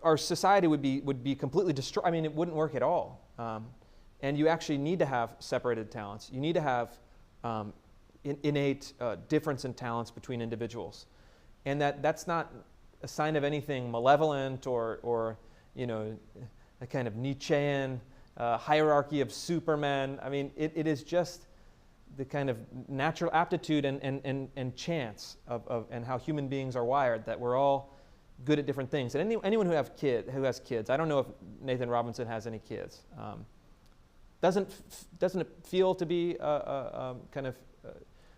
our society would be completely destroyed. I mean, it wouldn't work at all. And you actually need to have separated talents. You need to have innate difference in talents between individuals. And that's not a sign of anything malevolent or a kind of Nietzschean hierarchy of supermen. I mean, it is just the kind of natural aptitude and chance and how human beings are wired, that we're all good at different things. And anyone who has kids, I don't know if Nathan Robinson has any kids. Doesn't it feel to be kind of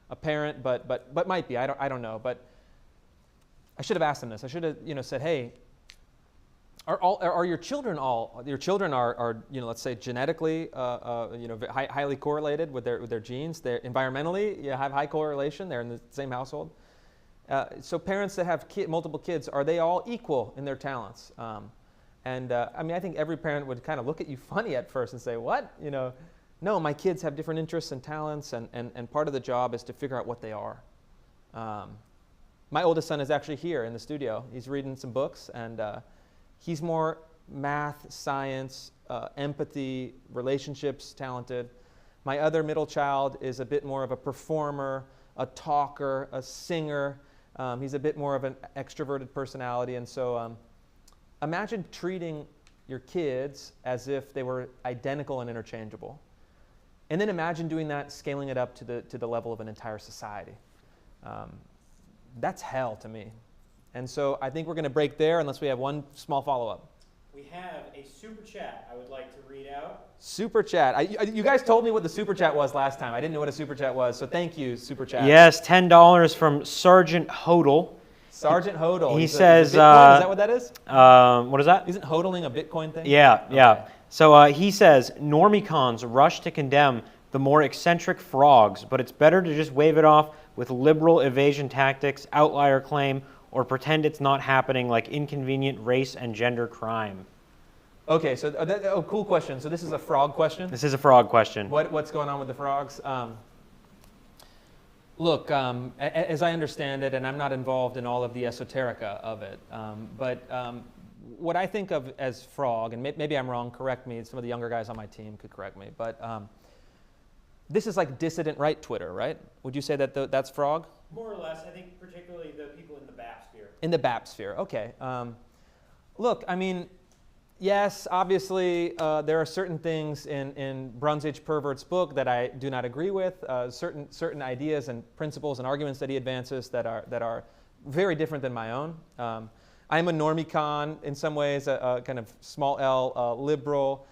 a parent, but might be. I don't know. But I should have asked him this. I should have said, hey, are your children are let's say genetically highly correlated with their genes. They're environmentally, you have high correlation. They're in the same household. So parents that have multiple kids, are they all equal in their talents? I think every parent would kind of look at you funny at first and say, what? No, my kids have different interests and talents, and part of the job is to figure out what they are. My oldest son is actually here in the studio. He's reading some books, and he's more math, science, empathy, relationships talented. My other middle child is a bit more of a performer, a talker, a singer. He's a bit more of an extroverted personality. And so imagine treating your kids as if they were identical and interchangeable. And then imagine doing that, scaling it up to the level of an entire society. That's hell to me. And so I think we're going to break there unless we have one small follow-up. We have a super chat I would like to read out. Super chat. You guys told me what the super chat was last time. I didn't know what a super chat was, so thank you, super chat. Yes, $10 from Sergeant Hodel. Sergeant Hodel. He says, is that what that is? What is that? Isn't hodling a Bitcoin thing? Yeah, okay. yeah. So he says, normicons rush to condemn the more eccentric frogs, but it's better to just wave it off with liberal evasion tactics, outlier claim, or pretend it's not happening like inconvenient race and gender crime. Okay, so cool question. So this is a frog question? This is a frog question. What's going on with the frogs? Look, as I understand it, and I'm not involved in all of the esoterica of it, but what I think of as frog, and maybe I'm wrong, correct me, some of the younger guys on my team could correct me, but this is like dissident right Twitter, right? Would you say that that's frog? More or less, I think particularly the people in the BAP sphere. In the BAP sphere, okay. Look, I mean, yes, obviously there are certain things in Bronze Age Pervert's book that I do not agree with, certain ideas and principles and arguments that he advances that are very different than my own. I'm a normicon in some ways, a kind of small L liberal,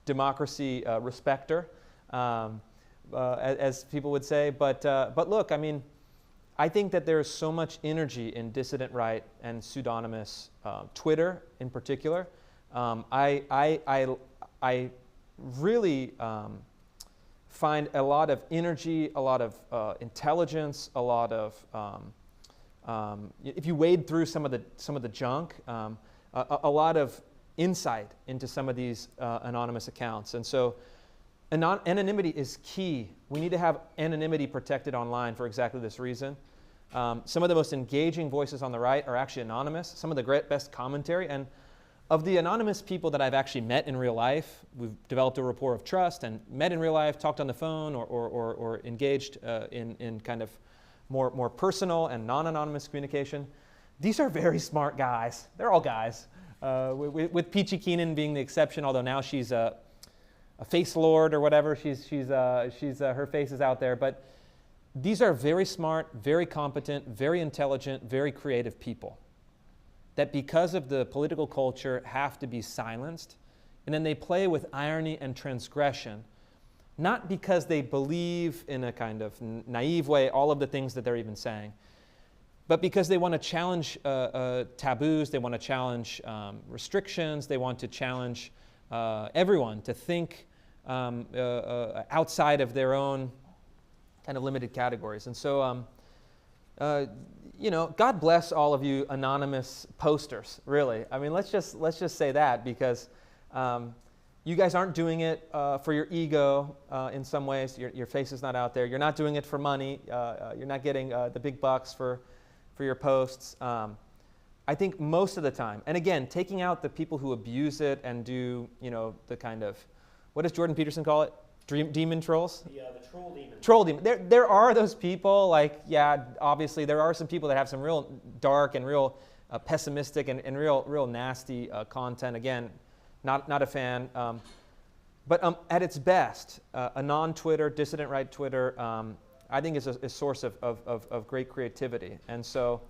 democracy respecter, as people would say. But look, I mean, I think that there's so much energy in dissident right and pseudonymous Twitter in particular. I really find a lot of energy, a lot of intelligence, a lot of if you wade through some of the junk, a lot of insight into some of these anonymous accounts. And so anonymity is key. We need to have anonymity protected online for exactly this reason. Some of the most engaging voices on the right are actually anonymous. Some of the best commentary. And of the anonymous people that I've actually met in real life, we've developed a rapport of trust and met in real life, talked on the phone, or engaged in kind of more personal and non-anonymous communication. These are very smart guys. They're all guys. With Peachy Keenan being the exception, although now she's a face lord or whatever. Her face is out there. But these are very smart, very competent, very intelligent, very creative people that because of the political culture have to be silenced. And then they play with irony and transgression, not because they believe in a kind of naive way all of the things that they're even saying, but because they want to challenge taboos, they want to challenge restrictions, they want to challenge everyone to think outside of their own kind of limited categories. And so, God bless all of you anonymous posters, really. I mean, let's just say that, because you guys aren't doing it for your ego in some ways. Your face is not out there. You're not doing it for money. You're not getting the big bucks for your posts. I think most of the time, and again, taking out the people who abuse it and do, the kind of, what does Jordan Peterson call it? Demon trolls? The troll demon. Troll demon. There are those people, obviously there are some people that have some real dark and real pessimistic and real nasty content. Again, not a fan. But at its best, a non-Twitter, dissident right Twitter, I think is a source of great creativity. And so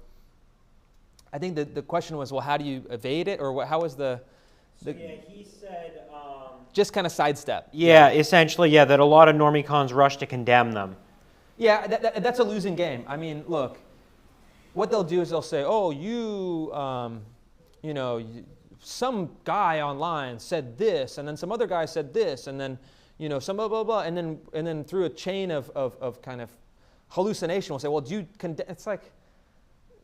I think the question was, well, how do you evade it? Or how is the he said... just kind of sidestep. Yeah, essentially, that a lot of normie-cons rush to condemn them. Yeah, that's a losing game. I mean, look, what they'll do is they'll say, oh, some guy online said this, and then some other guy said this, and then, some blah, blah, blah, and then through a chain of kind of hallucination, we'll say, well, do you condemn? It's like,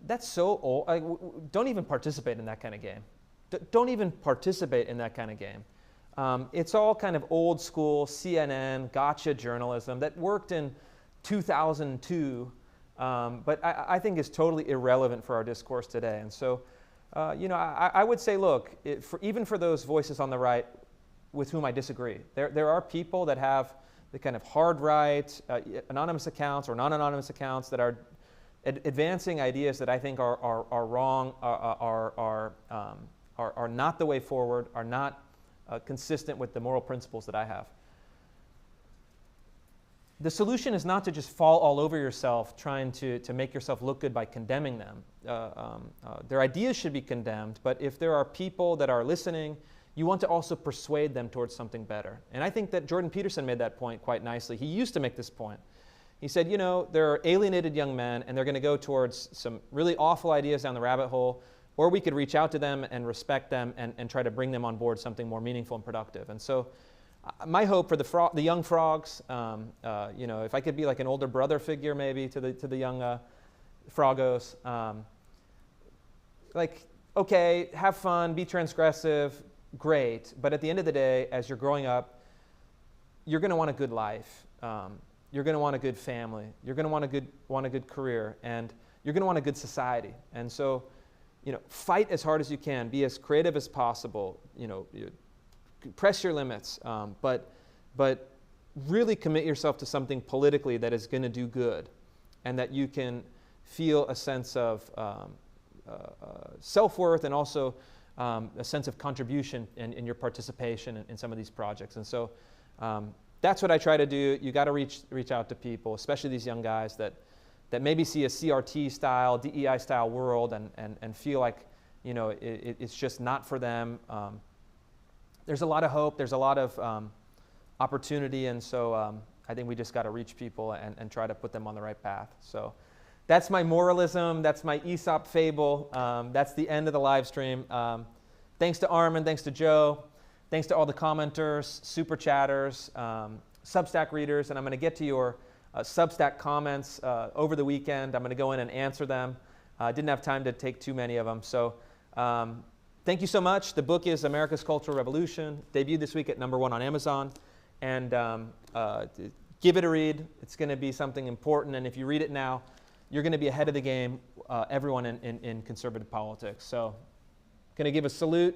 that's so old. Don't even participate in that kind of game. Don't even participate in that kind of game. It's all kind of old school CNN, gotcha journalism that worked in 2002, but I think is totally irrelevant for our discourse today. And so, I would say, look, even for those voices on the right with whom I disagree, there are people that have the kind of hard right, anonymous accounts or non-anonymous accounts that are advancing ideas that I think are wrong, are not the way forward, are not consistent with the moral principles that I have. The solution is not to just fall all over yourself trying to make yourself look good by condemning them. Their ideas should be condemned, but if there are people that are listening, you want to also persuade them towards something better. And I think that Jordan Peterson made that point quite nicely. He used to make this point. He said, there are alienated young men, and they're going to go towards some really awful ideas down the rabbit hole, or we could reach out to them and respect them and try to bring them on board something more meaningful and productive. And so my hope for the young frogs, if I could be like an older brother figure maybe to the young froggos, okay, have fun, be transgressive, great. But at the end of the day, as you're growing up, you're going to want a good life. You're going to want a good family. You're going to want a good career, and you're going to want a good society. And so, fight as hard as you can. Be as creative as possible. Press your limits, but really commit yourself to something politically that is going to do good, and that you can feel a sense of self-worth and also a sense of contribution in your participation in some of these projects. And so that's what I try to do. You got to reach out to people, especially these young guys that maybe see a CRT style, DEI style world and feel like it's just not for them. There's a lot of hope. There's a lot of opportunity, and so I think we just got to reach people and try to put them on the right path. So that's my moralism. That's my Aesop fable. That's the end of the live stream. Thanks to Armin. Thanks to Joe. Thanks to all the commenters, super chatters, Substack readers, and I'm going to get to your Substack comments over the weekend. I'm going to go in and answer them. I didn't have time to take too many of them. So thank you so much. The book is America's Cultural Revolution, debuted this week at #1 on Amazon. And give it a read. It's going to be something important. And if you read it now, you're going to be ahead of the game, everyone in conservative politics. So going to give a salute